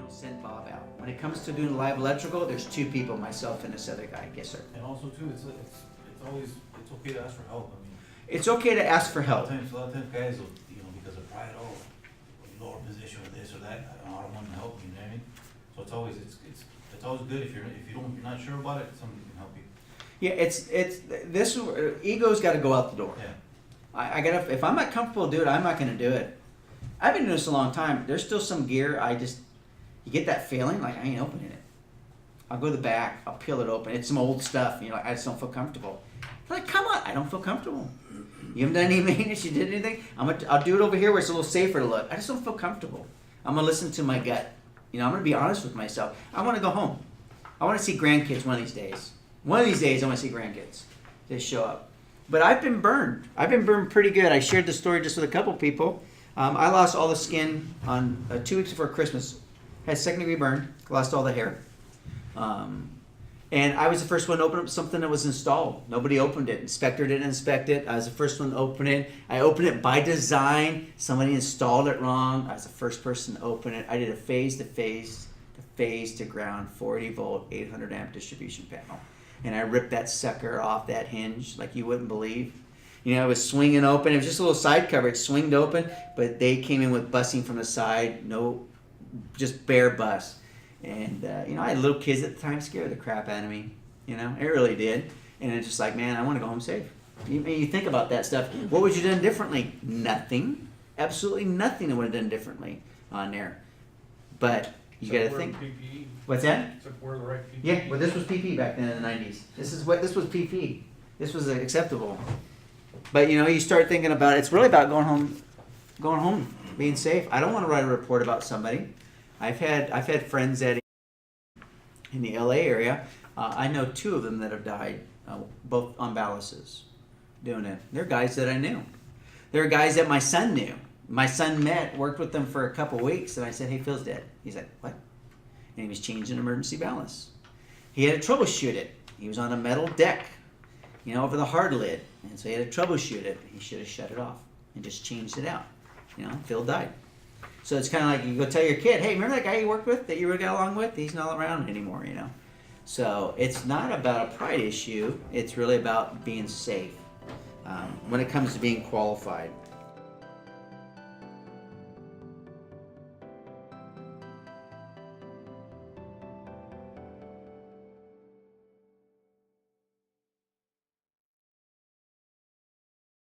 send Bob out. When it comes to doing live electrical, there's 2 people, myself and this other guy. Yes, sir. And also too, it's always, it's okay to ask for help. I mean, It's okay to ask for a help. lot of times guys will, because of pride, lower position or this or that, I don't want to help you, know what I mean? So it's always good if you're not sure about it, somebody can help you. Yeah, this ego's got to go out the door. Yeah. I gotta, if I'm not comfortable to do it, I'm not gonna do it. I've been doing this a long time. There's still some gear you get that feeling like I ain't opening it. I'll go to the back, I'll peel it open. It's some old stuff, I just don't feel comfortable. Like, come on, I don't feel comfortable. You haven't done any maintenance, you did anything? I'll do it over here where it's a little safer to look. I just don't feel comfortable. I'm gonna listen to my gut. I'm gonna be honest with myself. I wanna go home. I wanna see grandkids one of these days. One of these days I wanna see grandkids. They show up. But I've been burned. I've been burned pretty good. I shared the story just with a couple people. I lost all the skin on 2 weeks before Christmas. Had 2nd degree burn. Lost all the hair. And I was the first one to open up something that was installed. Nobody opened it. Inspector didn't inspect it. I was the first one to open it. I opened it by design. Somebody installed it wrong. I was the first person to open it. I did a phase to ground 40 volt 800 amp distribution panel. And I ripped that sucker off that hinge like you wouldn't believe. It was swinging open. It was just a little side cover. It swinged open, but they came in with bussing from the side. No, just bare bust. And, I had little kids at the time, scared the crap out of me. It really did. And it's just like, man, I want to go home safe. You think about that stuff. What would you have done differently? Nothing. Absolutely nothing I would have done differently on there. But you got to think. PPE. What's that? Except wear the right PPE. Yeah, well, this was PPE back then in the 90s. This was PPE. This was acceptable. But you start thinking about it. It's really about going home, being safe. I don't want to write a report about somebody. I've had friends in the LA area. I know 2 of them that have died, both on balances, doing it. They're guys that I knew. They're guys that my son knew. My son worked with them for a couple weeks, and I said, "Hey, Phil's dead." He's like, "What?" And he was changing emergency balance. He had to troubleshoot it. He was on a metal deck, over the hard lid, and so he had to troubleshoot it. He should have shut it off and just changed it out. Phil died. So it's kind of like you go tell your kid, "Hey, remember that guy you worked with that you really got along with? He's not around anymore." So it's not about a pride issue. It's really about being safe when it comes to being qualified.